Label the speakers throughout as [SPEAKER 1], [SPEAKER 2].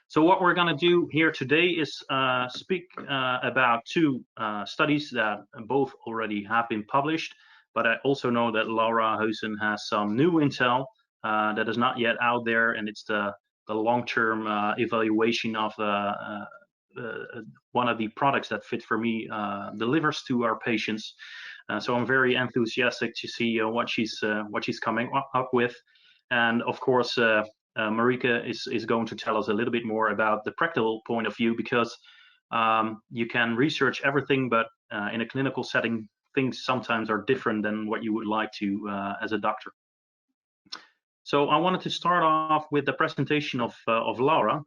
[SPEAKER 1] So what we're going to do here today is speak about two studies that both already have been published, but I also know that Laura Heusschen has some new intel that is not yet out there, and it's the long-term evaluation of one of the products that Fit for Me delivers to our patients. So I'm very enthusiastic to see what she's coming up with, and of course Marieke is going to tell us a little bit more about the practical point of view, because you can research everything, but in a clinical setting, things sometimes are different than what you would like to as a doctor. So I wanted to start off with the presentation of Laura.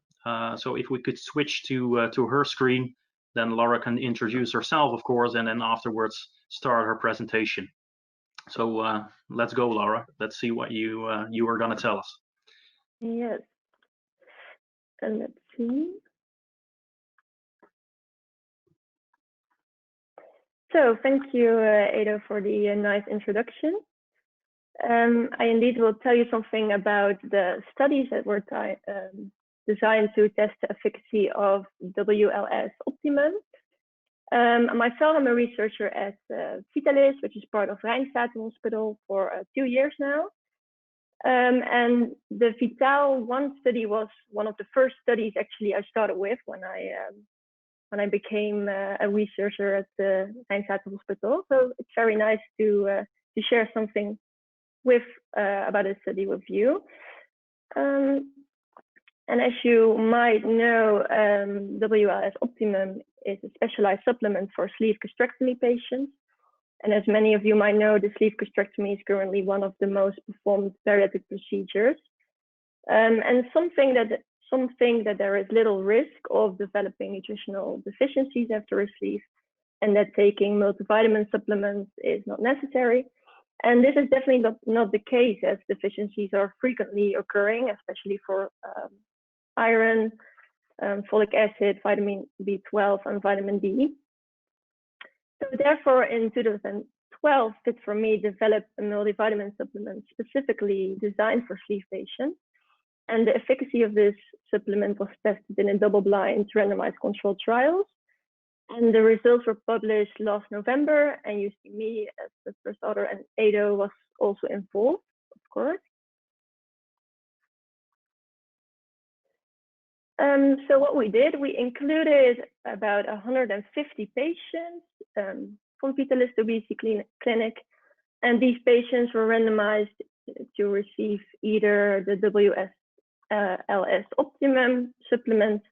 [SPEAKER 1] So if we could switch to her screen, then Laura can introduce herself, of course, and then afterwards start her presentation. So let's go, Laura. Let's see what you are going to tell us.
[SPEAKER 2] Yes, and let's see. So thank you, Edo, for the nice introduction. I indeed will tell you something about the studies that were designed to test the efficacy of WLS Optimum. Myself, I'm a researcher at Vitalis, which is part of Rijnstate Hospital, for 2 years now. And the Vital-1 study was one of the first studies actually I started with when I became a researcher at the Rijnstate Hospital. So it's very nice to share something with about a study with you. And as you might know, WLS Optimum is a specialized supplement for sleeve gastrectomy patients. And as many of you might know, the sleeve gastrectomy is currently one of the most performed bariatric procedures. And some think that there is little risk of developing nutritional deficiencies after a sleeve, and that taking multivitamin supplements is not necessary. And this is definitely not the case, as deficiencies are frequently occurring, especially for iron, folic acid, vitamin B12, and vitamin D. So therefore, in 2012, Fit for Me developed a multivitamin supplement specifically designed for sleeve patients. And the efficacy of this supplement was tested in a double-blind randomized controlled trials. And the results were published last November, and you see me as the first author, and Edo was also involved, of course. So what we did, we included about 150 patients from Vitalis Obesity Clinic, and these patients were randomized to receive either the WLS Optimum supplement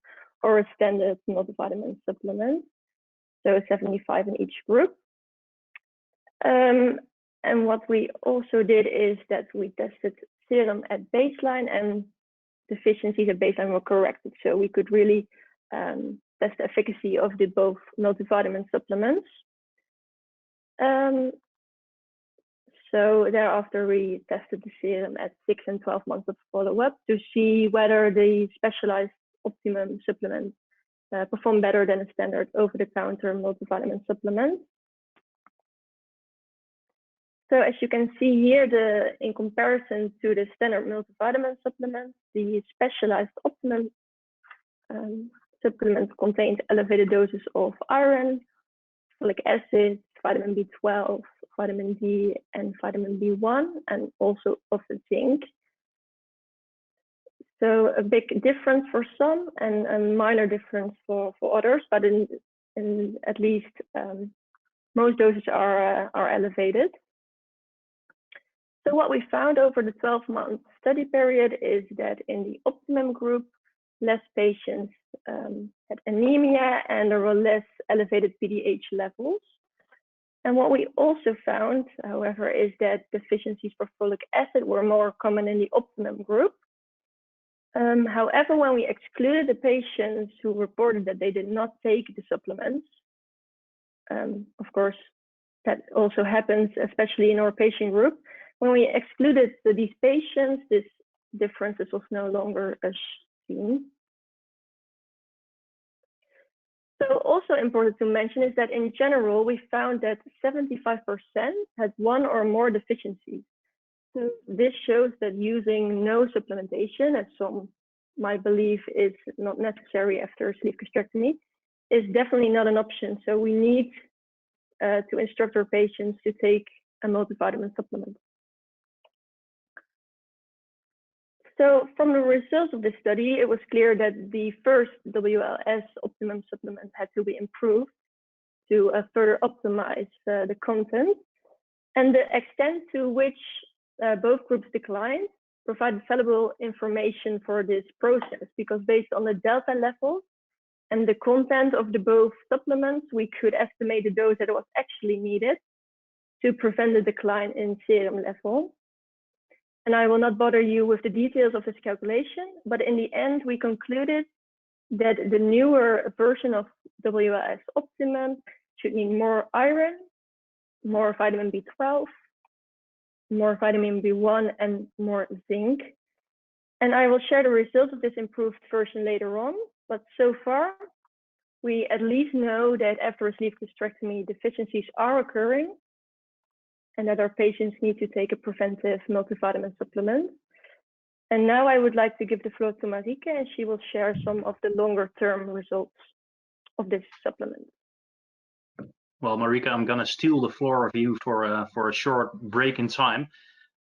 [SPEAKER 2] or a standard multivitamin supplement. So 75 in each group. And what we also did is that we tested serum at baseline, and deficiencies at baseline were corrected. So we could really test the efficacy of the both multivitamin supplements. So thereafter, we tested the serum at 6 and 12 months of follow-up to see whether the specialized Optimum supplement perform better than a standard over-the-counter multivitamin supplement. So as you can see here, in comparison to the standard multivitamin supplement, the specialized Optimum supplement contains elevated doses of iron, folic acid, vitamin B12, vitamin D, and vitamin B1, and also of the zinc. So a big difference for some and a minor difference for others, but in at least most doses are elevated. So what we found over the 12-month study period is that in the Optimum group, less patients had anemia, and there were less elevated PDH levels. And what we also found, however, is that deficiencies for folic acid were more common in the Optimum group. However, when we excluded the patients who reported that they did not take the supplements, of course, that also happens, especially in our patient group. When we excluded these patients, this differences was no longer seen. So also important to mention is that in general, we found that 75% had one or more deficiencies. So this shows that using no supplementation, as some my belief is not necessary after sleeve gastrectomy, is definitely not an option. So we need to instruct our patients to take a multivitamin supplement. So from the results of this study, it was clear that the first WLS optimum supplement had to be improved to further optimize the content, and the extent to which both groups declined provided valuable information for this process, because based on the delta levels and the content of the both supplements, we could estimate the dose that was actually needed to prevent the decline in serum level. And I will not bother you with the details of this calculation, but in the end, we concluded that the newer version of WLS optimum should need more iron, more vitamin B12, more vitamin B1, and more zinc. And I will share the results of this improved version later on, but so far, we at least know that after a sleeve gastrectomy, deficiencies are occurring, and that our patients need to take a preventive multivitamin supplement. And now I would like to give the floor to Marieke, and she will share some of the longer term results of this supplement.
[SPEAKER 1] Well, Marieke, I'm going to steal the floor of you for a short break in time.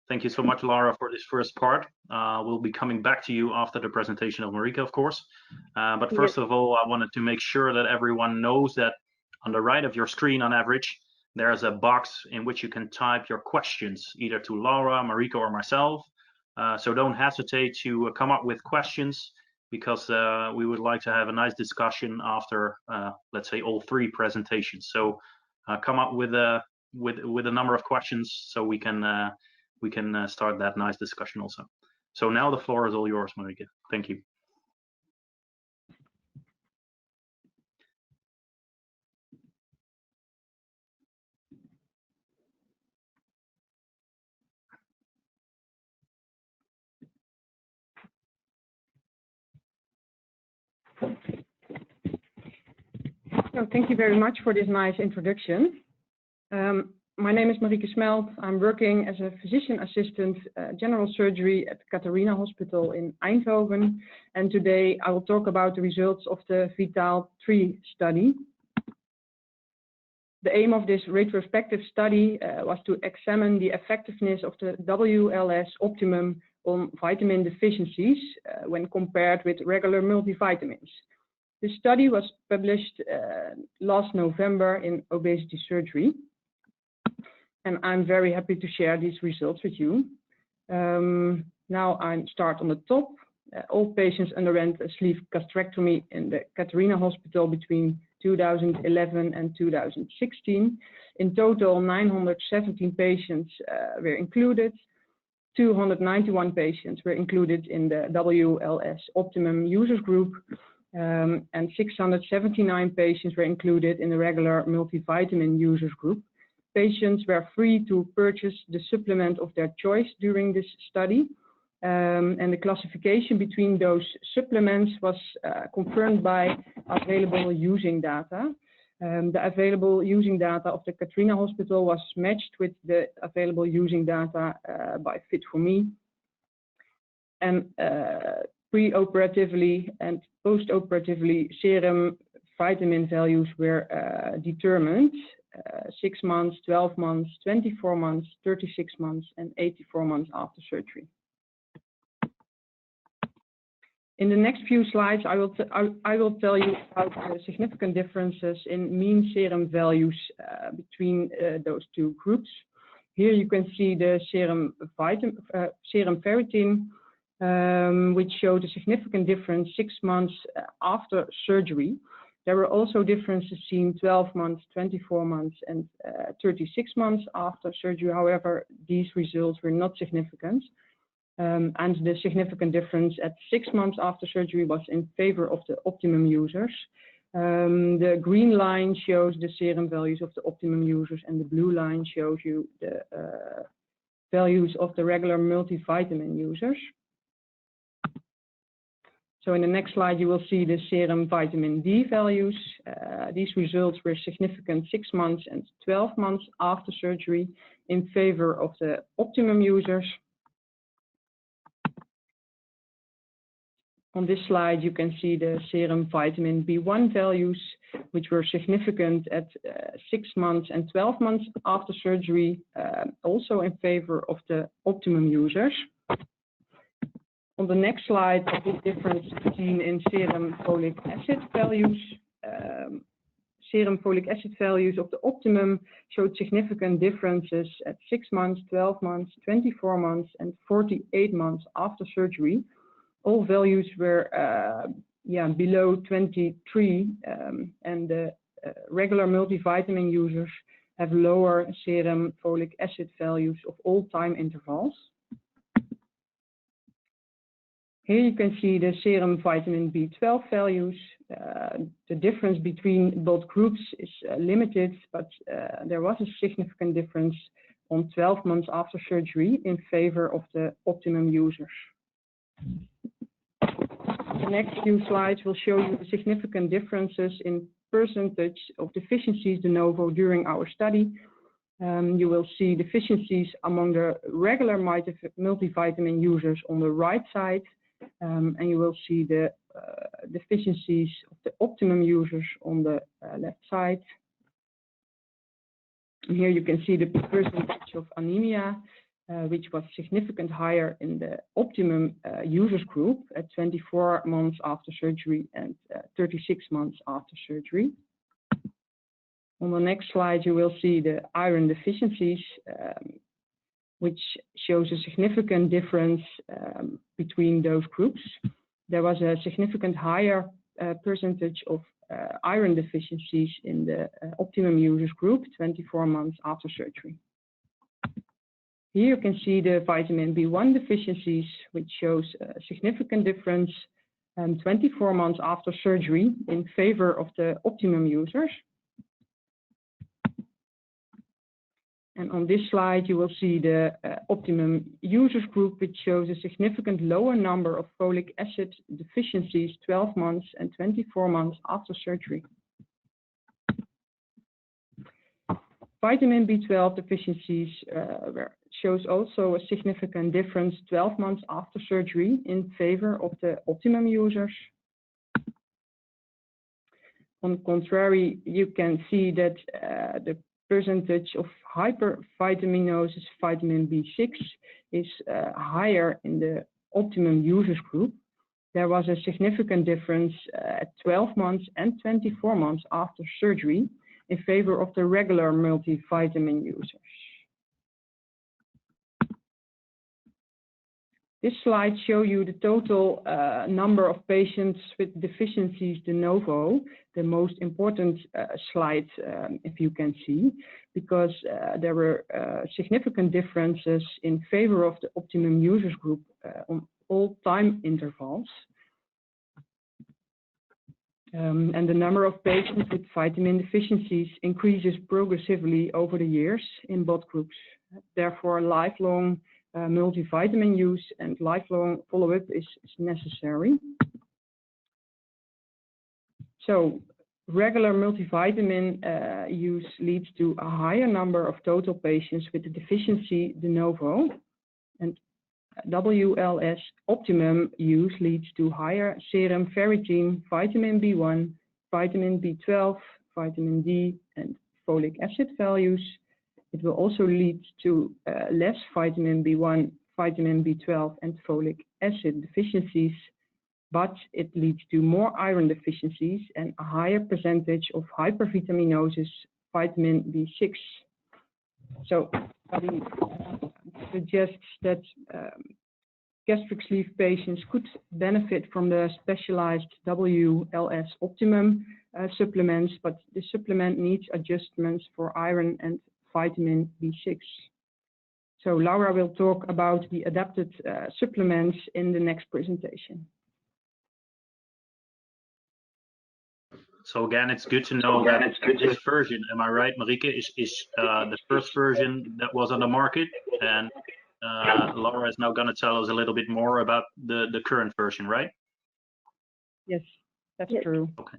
[SPEAKER 1] Thank you so much, Lara, for this first part. We'll be coming back to you after the presentation of Marieke, of course. But first of all, I wanted to make sure that everyone knows that on the right of your screen, on average, there's a box in which you can type your questions, either to Lara, Marieke, or myself. So don't hesitate to come up with questions, because we would like to have a nice discussion after, let's say, all three presentations. So come up with a number of questions so we can start that nice discussion also. So now the floor is all yours, Marieke. Thank you.
[SPEAKER 3] So thank you very much for this nice introduction. My name is Marieke Smelt. I'm working as a physician assistant, general surgery at Catharina Hospital in Eindhoven. And today I will talk about the results of the VITAL-3 study. The aim of this retrospective study was to examine the effectiveness of the WLS optimum on vitamin deficiencies when compared with regular multivitamins. This study was published last November in Obesity Surgery, and I'm very happy to share these results with you. Now I start on the top. All patients underwent a sleeve gastrectomy in the Catharina Hospital between 2011 and 2016. In total, 917 patients were included. 291 patients were included in the WLS optimum users group, and 679 patients were included in the regular multivitamin users group. Patients were free to purchase the supplement of their choice during this study, and the classification between those supplements was confirmed by available using data. The available using data of the Catharina Hospital was matched with the available using data by Fit4Me. And pre-operatively and post-operatively, serum vitamin values were determined 6 months, 12 months, 24 months, 36 months, and 84 months after surgery. In the next few slides, I will tell you about the significant differences in mean serum values between those two groups. Here you can see the serum ferritin, which showed a significant difference 6 months after surgery. There were also differences seen 12 months, 24 months, and 36 months after surgery. However, these results were not significant. And the significant difference at 6 months after surgery was in favor of the optimum users. The green line shows the serum values of the optimum users, and the blue line shows you the values of the regular multivitamin users. So in the next slide, you will see the serum vitamin D values. These results were significant 6 months and 12 months after surgery in favor of the optimum users. On this slide, you can see the serum vitamin B1 values, which were significant at 6 months and 12 months after surgery, also in favor of the optimum users. On the next slide, the difference seen in serum folic acid values. Serum folic acid values of the optimum showed significant differences at 6 months, 12 months, 24 months, and 48 months after surgery. All values were below 23, and the regular multivitamin users have lower serum folic acid values of all time intervals. Here you can see the serum vitamin B12 values. The difference between both groups is limited, but there was a significant difference on 12 months after surgery in favor of the optimum users. The next few slides will show you the significant differences in percentage of deficiencies de novo during our study. You will see deficiencies among the regular multivitamin users on the right side, and you will see the deficiencies of the optimum users on the left side. And here you can see the percentage of anemia, which was significantly higher in the optimum users group at 24 months after surgery and 36 months after surgery. On the next slide, you will see the iron deficiencies, which shows a significant difference between those groups. There was a significant higher percentage of iron deficiencies in the optimum users group 24 months after surgery. Here you can see the vitamin B1 deficiencies, which shows a significant difference 24 months after surgery in favor of the optimum users. And on this slide, you will see the optimum users group, which shows a significant lower number of folic acid deficiencies 12 months and 24 months after surgery. Vitamin B12 deficiencies shows also a significant difference 12 months after surgery in favor of the optimum users. On the contrary, you can see that the percentage of hypervitaminosis vitamin B6 is higher in the optimum users group. There was a significant difference at 12 months and 24 months after surgery in favor of the regular multivitamin users. This slide shows you the total number of patients with deficiencies de novo, the most important slide, if you can see, because there were significant differences in favor of the optimum users group on all time intervals. And the number of patients with vitamin deficiencies increases progressively over the years in both groups. Therefore, lifelong multivitamin use and lifelong follow-up is necessary. So regular multivitamin use leads to a higher number of total patients with a deficiency de novo, and WLS optimum use leads to higher serum ferritin, vitamin B1, vitamin B12, vitamin D, and folic acid values. It will also lead to less vitamin B1, vitamin B12, and folic acid deficiencies, but it leads to more iron deficiencies and a higher percentage of hypervitaminosis, vitamin B6. So study suggests that gastric sleeve patients could benefit from the specialized WLS optimum supplements, but the supplement needs adjustments for iron and vitamin B6. So Laura will talk about the adapted supplements in the next presentation.
[SPEAKER 1] So again, it's good to know that this version, am I right, Marieke, is the first version that was on the market, and Laura is now going to tell us a little bit more about the current version, right?
[SPEAKER 3] Yes, that's true.
[SPEAKER 1] Okay.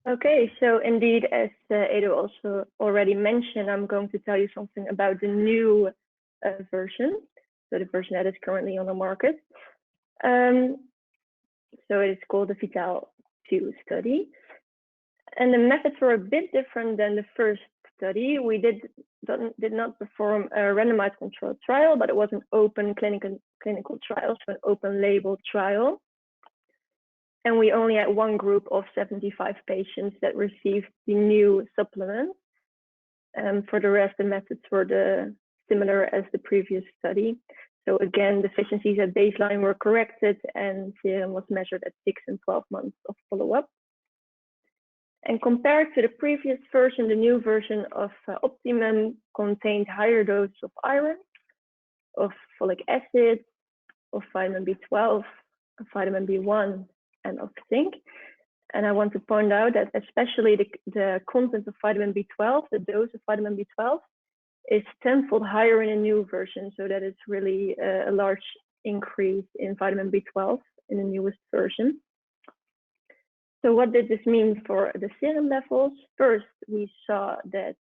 [SPEAKER 2] Okay, so indeed, as Edo also already mentioned, I'm going to tell you something about the new version, so the version that is currently on the market. So it is called the Vital 2 study. And the methods were a bit different than the first study. We did not perform a randomized controlled trial, but it was an open clinical trial, so an open label trial. And we only had one group of 75 patients that received the new supplement. For the rest, the methods were similar as the previous study. So again, deficiencies at baseline were corrected and serum was measured at 6 and 12 months of follow-up. And compared to the previous version, the new version of Optimum contained higher doses of iron, of folic acid, of vitamin B12, of vitamin B1, and of zinc. And I want to point out that especially the content of vitamin B12, the dose of vitamin B12, is 10-fold higher in a new version. So that is really a large increase in vitamin B12 in the newest version. So what did this mean for the serum levels? First, we saw that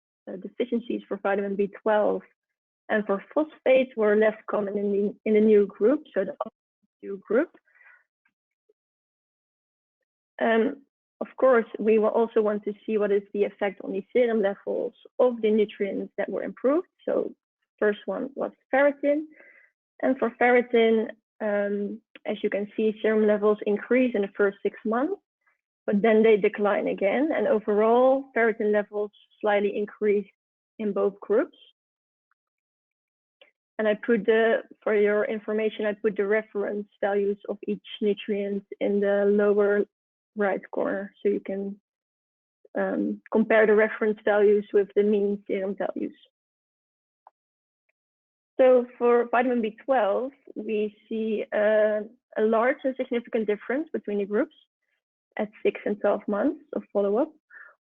[SPEAKER 2] deficiencies for vitamin B12 and for phosphates were less common in the new group, so the new group. Of course, we will also want to see what is the effect on the serum levels of the nutrients that were improved. So first one was ferritin. And for ferritin, as you can see, serum levels increase in the first 6 months, but then they decline again. And overall, ferritin levels slightly increase in both groups. And I put for your information, I put the reference values of each nutrient in the lower right corner, so you can compare the reference values with the mean serum values. So for vitamin B12, we see a large and significant difference between the groups at 6 and 12 months of follow-up,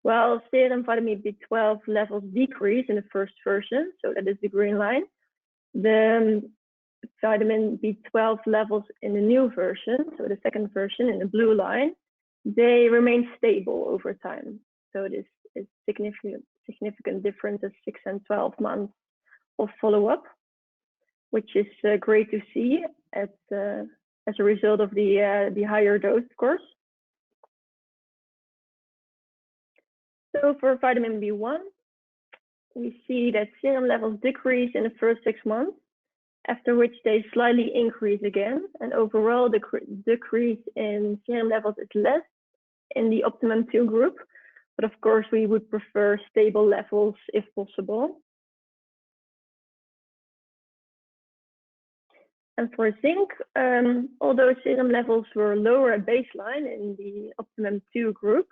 [SPEAKER 2] while serum vitamin B12 levels decrease in the first version, so that is the green line. The vitamin B12 levels in the new version, so the second version in the blue line, they remain stable over time. So it is significant difference at 6 and 12 months of follow-up, which is great to see as a result of the higher dose, of course. So for vitamin B1, we see that serum levels decrease in the first 6 months, after which they slightly increase again. And overall, the decrease in serum levels is less in the Optimum 2 group. But of course, we would prefer stable levels if possible. And for zinc, although serum levels were lower at baseline in the Optimum 2 group,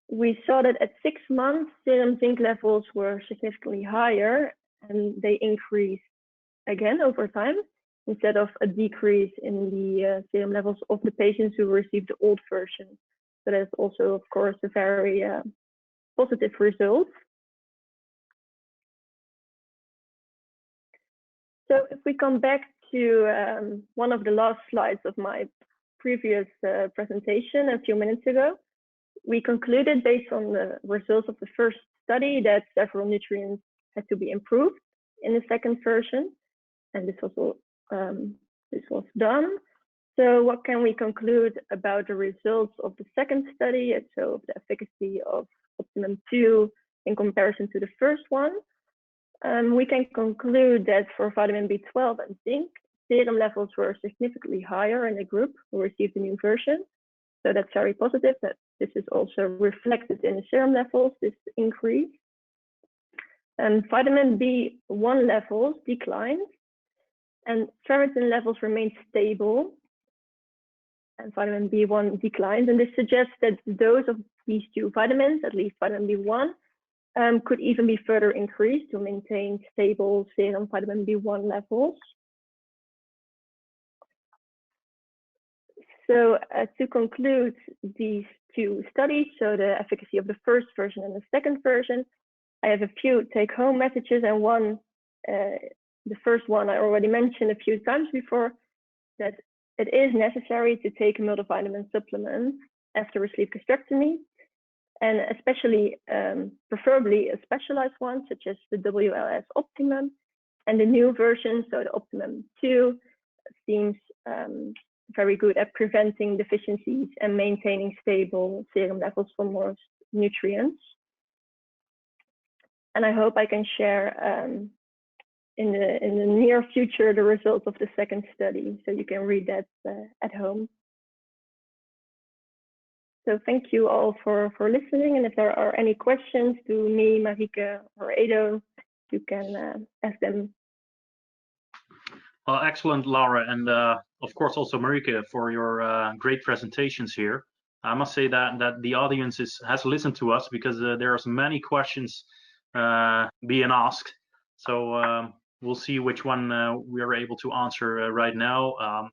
[SPEAKER 2] we saw that at 6 months, serum zinc levels were significantly higher, and they increased again over time, instead of a decrease in the serum levels of the patients who received the old version. So that's also, of course, a very positive result. So if we come back to one of the last slides of my previous presentation a few minutes ago, we concluded based on the results of the first study that several nutrients had to be improved in the second version, and this was done. So what can we conclude about the results of the second study, and so the efficacy of Optimum 2 in comparison to the first one? We can conclude that for vitamin B12 and zinc, serum levels were significantly higher in the group who received the new version. So that's very positive that this is also reflected in the serum levels, this increase. And vitamin B1 levels declined, and ferritin levels remained stable, and vitamin B1 declined. And this suggests that the dose of these two vitamins, at least vitamin B1, could even be further increased to maintain stable serum vitamin B1 levels. So to conclude these two studies, so the efficacy of the first version and the second version, I have a few take-home messages, and one, the first one I already mentioned a few times before, that it is necessary to take a multivitamin supplement after a sleeve gastrectomy. and especially, preferably a specialized one, such as the WLS Optimum, and the new version, so the Optimum 2, seems very good at preventing deficiencies and maintaining stable serum levels for most nutrients. And I hope I can share in the near future the results of the second study, so you can read that at home. So thank you all for listening, and if there are any questions to me, Marieke, or Edo, you can ask them.
[SPEAKER 1] Well, excellent, Laura, and of course also Marieke for your great presentations here. I must say that the audience has listened to us, because there are many questions being asked. So we'll see which one we are able to answer right now.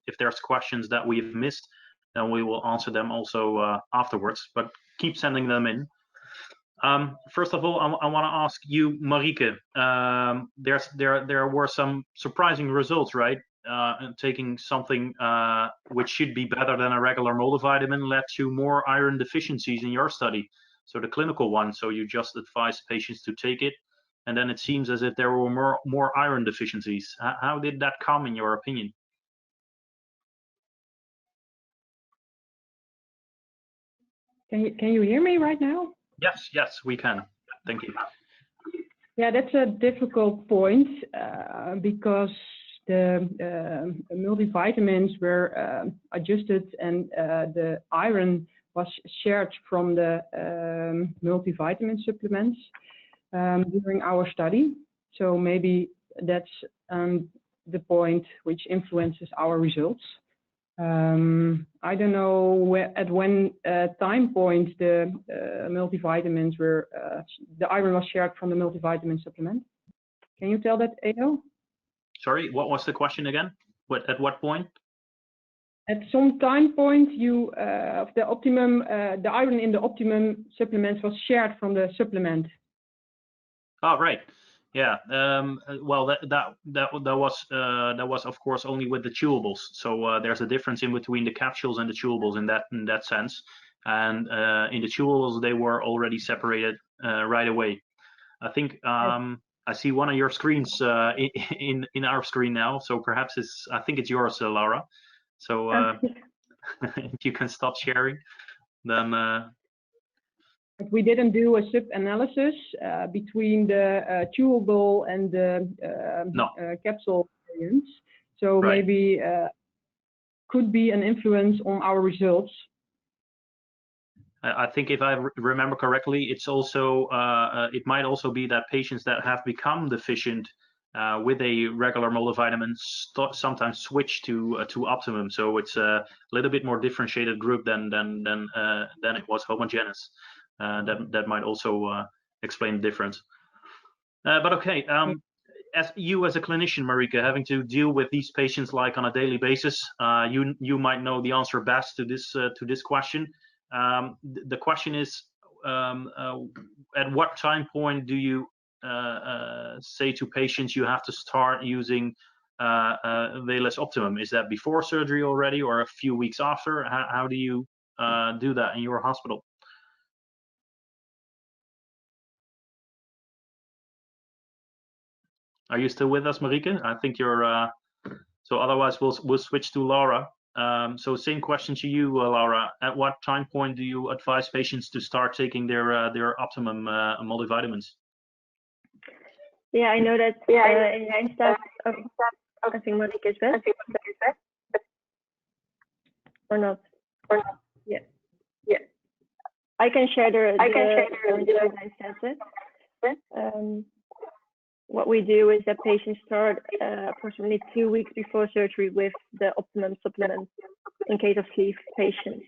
[SPEAKER 1] If there's questions that we've missed, then we will answer them also afterwards. But keep sending them in. First of all, I want to ask you, Marieke. There were some surprising results, right? Taking something which should be better than a regular multivitamin led to more iron deficiencies in your study. So the clinical one. So you just advised patients to take it, and then it seems as if there were more iron deficiencies. How did that come, in your opinion?
[SPEAKER 3] Can you hear me right now?
[SPEAKER 1] Yes, we can. Thank you.
[SPEAKER 3] Yeah, that's a difficult point because the multivitamins were adjusted, and the iron was shared from the multivitamin supplements during our study. So maybe that's the point which influences our results. I don't know at when time point the multivitamins were, the iron was shared from the multivitamin supplement. Can you tell that, Edo?
[SPEAKER 1] Sorry, what was the question again? At what point?
[SPEAKER 3] At some time point, you the optimum, the iron in the optimum supplements was shared from the supplement.
[SPEAKER 1] Oh, right. Yeah. Well, that was of course only with the chewables. So there's a difference in between the capsules and the chewables in that sense. And in the chewables, they were already separated right away. I think I see one of your screens in our screen now. So perhaps I think it's yours, Laura. So if you can stop sharing, then.
[SPEAKER 3] But we didn't do a sub-analysis between the chewable and the capsule variants. So
[SPEAKER 1] right.
[SPEAKER 3] Maybe could be an influence on our results.
[SPEAKER 1] I think if I remember correctly, it's also it might also be that patients that have become deficient with a regular multivitamin sometimes switch to Optimum. So it's a little bit more differentiated group than it was homogeneous. That might also explain the difference. But okay, as a clinician, Marieke, having to deal with these patients like on a daily basis, you might know the answer best to this question. The question is, at what time point do you say to patients you have to start using WLS Optimum? Is that before surgery already, or a few weeks after? How do you do that in your hospital? Are you still with us, Marieke? I think you're. So otherwise, we'll switch to Laura. So same question to you, Laura. At what time point do you advise patients to start taking their Optimum multivitamins?
[SPEAKER 2] Yeah, I know that in Eindhoven, I think Marieke is back. Or not? Yeah. I can share the what we do is that patients start approximately 2 weeks before surgery with the Optimum supplement in case of sleeve patients,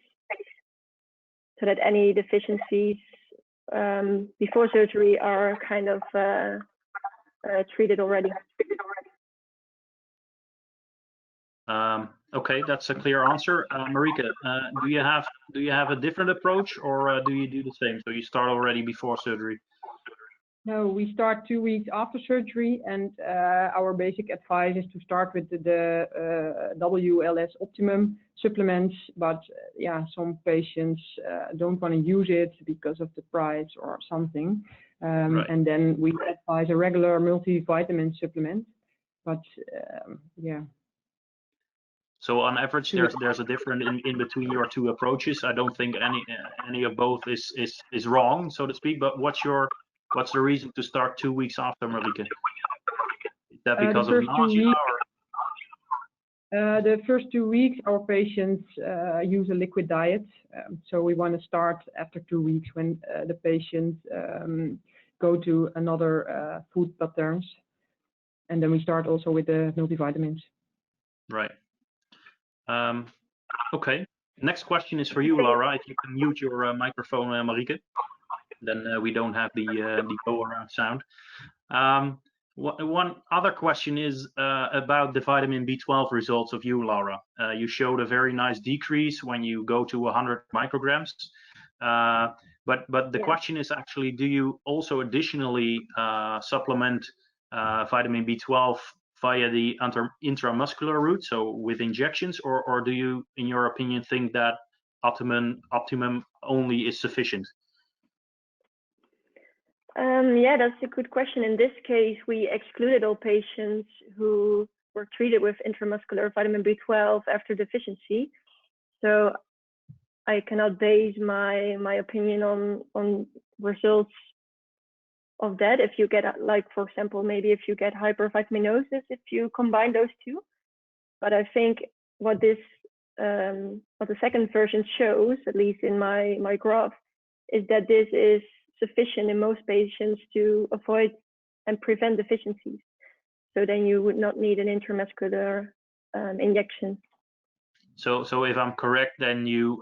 [SPEAKER 2] so that any deficiencies before surgery are kind of treated already.
[SPEAKER 1] Okay, that's a clear answer. Marieke, do you have a different approach, or do you do the same? So you start already before surgery?
[SPEAKER 3] No, we start 2 weeks after surgery, and our basic advice is to start with the WLS Optimum supplements. But yeah, some patients don't want to use it because of the price or something,
[SPEAKER 1] Right.
[SPEAKER 3] and then we advise a regular multivitamin supplement. But yeah.
[SPEAKER 1] So on average, there's a difference in between your two approaches. I don't think any of both is wrong, so to speak. But what's the reason to start 2 weeks after, Marieke? Is that because of nausea?
[SPEAKER 3] The first 2 weeks, our patients use a liquid diet. So we want to start after 2 weeks when the patients go to another food patterns. And then we start also with the multivitamins.
[SPEAKER 1] Right. Okay. Next question is for you, Laura. If you can mute your microphone, Marieke, then we don't have the go around sound. One other question is about the vitamin B12 results of you, Laura. You showed a very nice decrease when you go to 100 micrograms. But the question is actually, do you also additionally supplement vitamin B12 via the intramuscular route, so with injections, or do you, in your opinion, think that optimum only is sufficient?
[SPEAKER 2] Yeah, that's a good question. In this case, we excluded all patients who were treated with intramuscular vitamin B12 after deficiency. So I cannot base my opinion on results of that. If you get, like, for example, maybe if you get hypervitaminosis, if you combine those two. But I think what the second version shows, at least in my graph, is that this is sufficient in most patients to avoid and prevent deficiencies. So then you would not need an intramuscular injection.
[SPEAKER 1] So if I'm correct, then you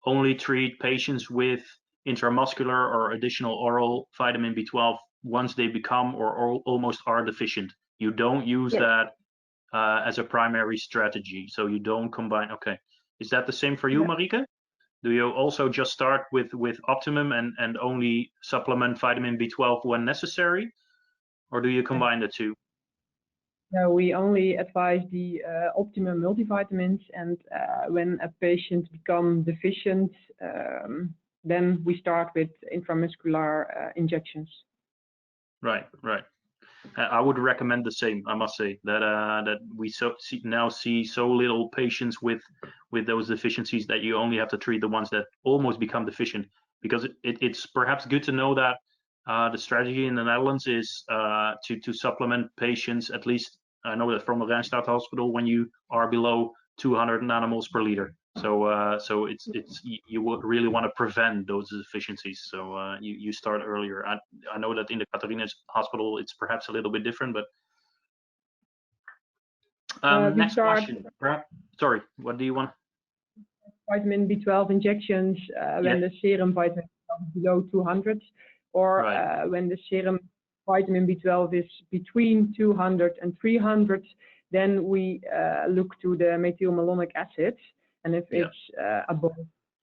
[SPEAKER 1] only treat patients with intramuscular or additional oral vitamin B12 once they become or almost are deficient. You don't use that as a primary strategy. So you don't combine. Okay. Is that the same for you, Marieke? Do you also just start with optimum and only supplement vitamin B12 when necessary? Or do you combine the two?
[SPEAKER 3] No, we only advise the optimum multivitamins, and when a patient becomes deficient, then we start with intramuscular injections. Right.
[SPEAKER 1] I would recommend the same. I must say that we now see so little patients with those deficiencies that you only have to treat the ones that almost become deficient. Because it's perhaps good to know that the strategy in the Netherlands is to supplement patients, at least I know that from the Rijnstadt Hospital, when you are below 200 nanomoles per liter. So it's you would really want to prevent those deficiencies. So you start earlier. I know that in the Catharina's Hospital it's perhaps a little bit different, but next question. Sorry, what do you want?
[SPEAKER 3] Vitamin B12 injections when the serum vitamin is below 200, or when the serum vitamin B12 is between 200 and 300, then we look to the methylmalonic acid. And if it's above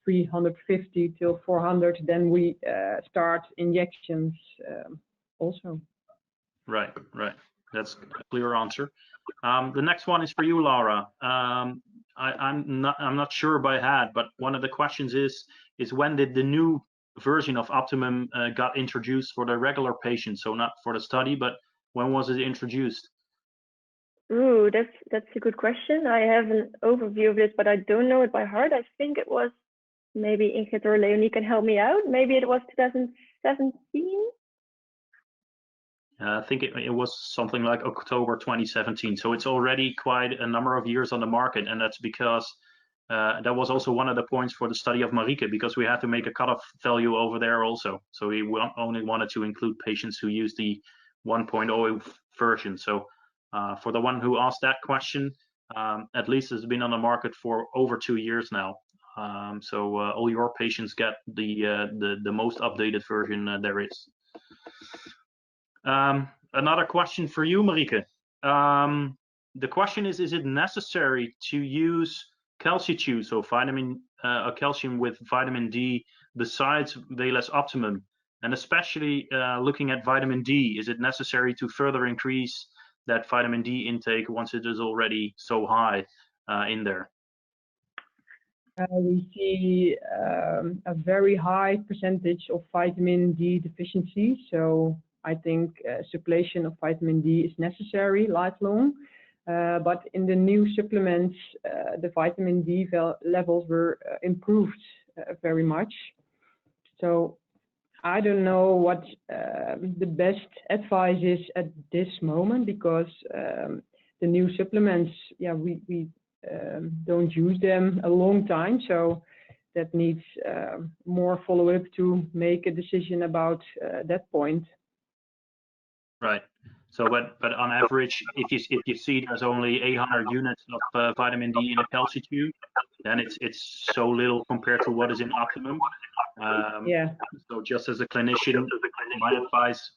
[SPEAKER 3] 350 till 400, then we start injections also. Right.
[SPEAKER 1] That's a clear answer. The next one is for you, Laura. I'm not sure by head, but one of the questions is when did the new version of Optimum got introduced for the regular patients? So not for the study, but when was it introduced?
[SPEAKER 2] Ooh, that's a good question. I have an overview of this, but I don't know it by heart. I think it was, maybe Ingrid or Leonie can help me out. Maybe it was 2017.
[SPEAKER 1] I think it was something like October 2017. So it's already quite a number of years on the market, and that's because that was also one of the points for the study of Marieke, because we had to make a cutoff value over there also. So we only wanted to include patients who use the 1.0 version. So for the one who asked that question, at least it's been on the market for over 2 years now. So all your patients get the most updated version there is. Another question for you, Marieke. The question is it necessary to use calcium, so calcium with vitamin D, besides VLS Optimum, And especially looking at vitamin D, is it necessary to further increase that vitamin D intake once it is already so high in there?
[SPEAKER 3] We see a very high percentage of vitamin D deficiency. So I think suppletion of vitamin D is necessary lifelong. But in the new supplements, the vitamin D levels were improved very much. So I don't know what the best advice is at this moment, because the new supplements, yeah, we don't use them a long time, so that needs more follow-up to make a decision about that point.
[SPEAKER 1] Right. So, but on average, if you see there's only 800 units of vitamin D in a calcium tube, then it's so little compared to what is in optimum.
[SPEAKER 3] Yeah.
[SPEAKER 1] So just as a clinician, my advice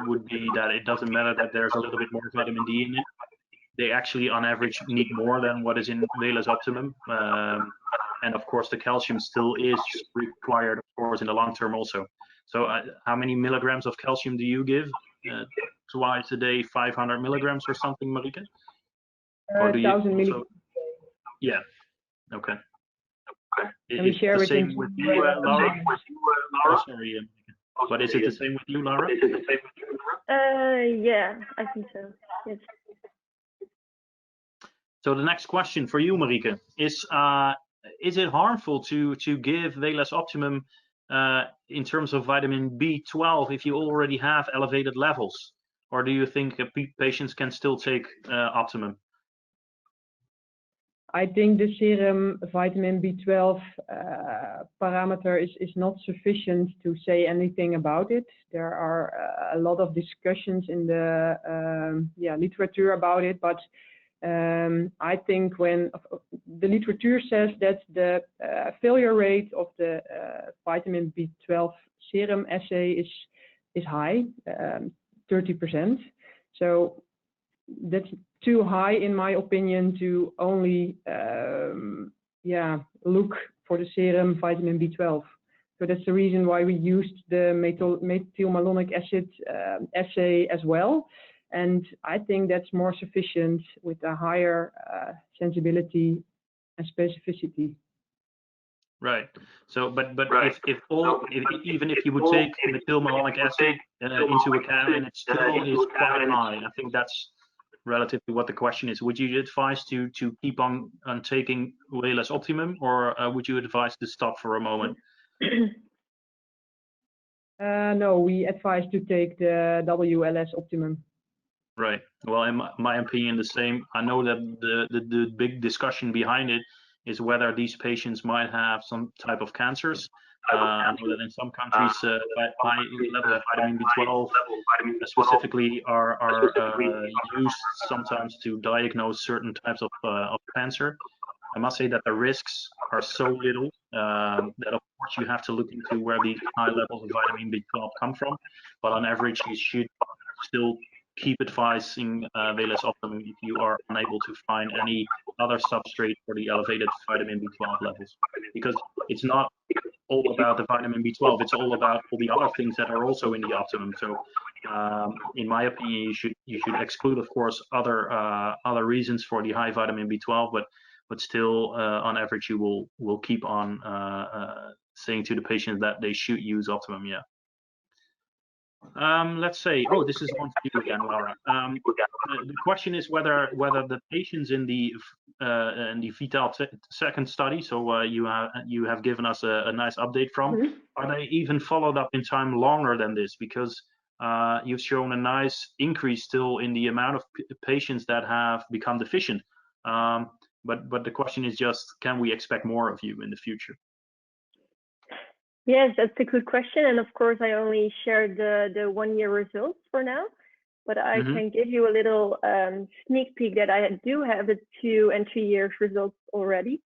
[SPEAKER 1] would be that it doesn't matter that there's a little bit more vitamin D in it. They actually, on average, need more than what is in Velus optimum. And of course, the calcium still is required, of course, in the long term also. So how many milligrams of calcium do you give? Twice a day, 500 milligrams or something, Marieke? Or do you
[SPEAKER 3] 1,000 milligrams.
[SPEAKER 1] Yeah. Okay.
[SPEAKER 3] And we share
[SPEAKER 1] the
[SPEAKER 3] it
[SPEAKER 1] same with you, Laura? Oh, sorry. But is it the same with you, Laura?
[SPEAKER 2] Yeah, I think so. Yes.
[SPEAKER 1] So the next question for you, Marieke, is it harmful to give Velus optimum in terms of vitamin B12 if you already have elevated levels, or do you think patients can still take optimum?
[SPEAKER 3] I think the serum vitamin B12 parameter is not sufficient to say anything about it. There are a lot of discussions in the literature about it, but I think when the literature says that the failure rate of the vitamin B12 serum assay is high, 30%. So that's too high, in my opinion, to only look for the serum vitamin B12. So that's the reason why we used the methylmalonic acid assay as well. And I think that's more sufficient with a higher sensibility and specificity.
[SPEAKER 1] Right. So, but even if you would take methylmalonic acid into account, and it still is quite high, I think that's relatively what the question is. Would you advise to keep on taking Velus optimum, or would you advise to stop for a moment?
[SPEAKER 3] No, we advise to take the WLS optimum. Right.
[SPEAKER 1] Well, in my opinion, the same. I know that the big discussion behind it is whether these patients might have some type of cancers. I know that in some countries, high levels of vitamin B12 specifically are used sometimes to diagnose certain types of cancer. I must say that the risks are so little that of course you have to look into where these high levels of vitamin B12 come from. But on average, you should still keep advising Velus optimum if you are unable to find any other substrate for the elevated vitamin B12 levels, because it's not all about the vitamin B12, it's all about all the other things that are also in the optimum. So in my opinion, you should exclude, of course, other reasons for the high vitamin B12, but still on average you will keep on saying to the patients that they should use optimum. Yeah. Let's say, oh, this is one for you again, Laura. The question is whether the patients in the Vital second study, so you have given us a nice update from, are they even followed up in time longer than this? Because you've shown a nice increase still in the amount of patients that have become deficient. But the question is just, can we expect more of you in the future?
[SPEAKER 2] Yes, that's a good question. And of course, I only shared the 1 year results for now, but I can give you a little sneak peek that I do have the 2 and 3 years results already.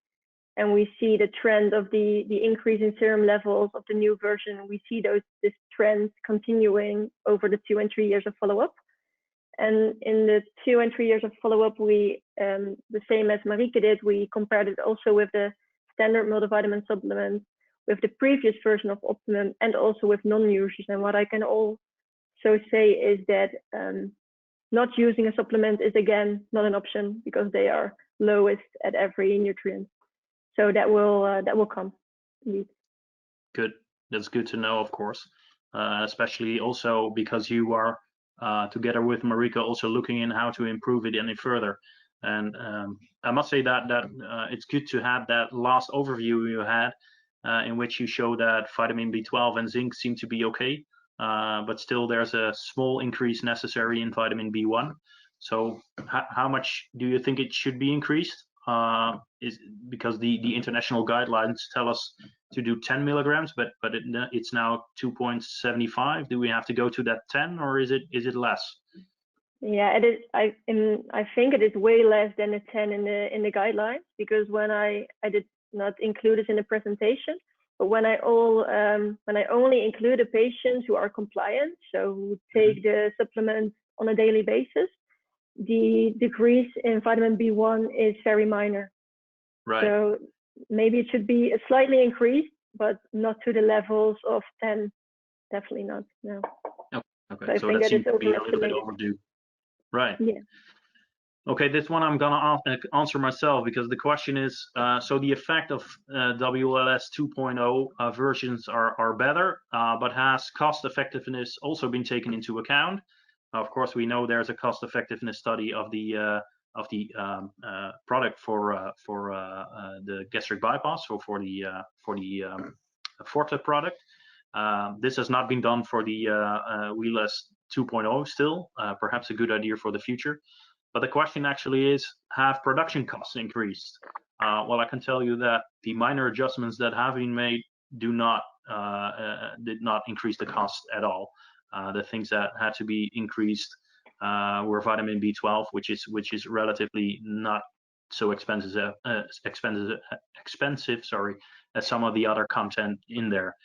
[SPEAKER 2] And we see the trend of the increase in serum levels of the new version. We see this trend continuing over the 2 and 3 years of follow-up. And in the 2 and 3 years of follow-up, we, the same as Marieke did, we compared it also with the standard multivitamin supplements. with the previous version of Optimum and also with non-users. And what I can also say is that not using a supplement is again not an option because they are lowest at every nutrient. So that will come. Indeed.
[SPEAKER 1] Good. That's good to know, of course, especially also because you are together with Marieke also looking in how to improve it any further. And I must say that it's good to have that last overview you had, in which you show that vitamin B12 and zinc seem to be okay, but still there's a small increase necessary in vitamin B1. So how much do you think it should be increased? Is because the international guidelines tell us to do 10 milligrams, but it's now 2.75. Do we have to go to that 10, or is it less?
[SPEAKER 2] Yeah, it is. I think it is way less than the 10 in the guidelines, because when I did not include it in the presentation, but when I only include the patients who are compliant, so who take the supplements on a daily basis, the decrease in vitamin B1 is very minor.
[SPEAKER 1] Right.
[SPEAKER 2] So maybe it should be slightly increased, but not to the levels of 10. Definitely not. No.
[SPEAKER 1] Okay. So that seems to be a little bit overdue. Right.
[SPEAKER 2] Yeah.
[SPEAKER 1] Okay, this one I'm gonna answer myself, because the question is, so the effect of WLS 2.0 versions are better, but has cost effectiveness also been taken into account? Of course, we know there's a cost effectiveness study of the product for the gastric bypass, so for the Forte product. This has not been done for the WLS 2.0 still, perhaps a good idea for the future. But the question actually is, have production costs increased? Well, I can tell you that the minor adjustments that have been made did not increase the cost at all. The things that had to be increased were vitamin B12, which is relatively not so expensive, as some of the other content in there.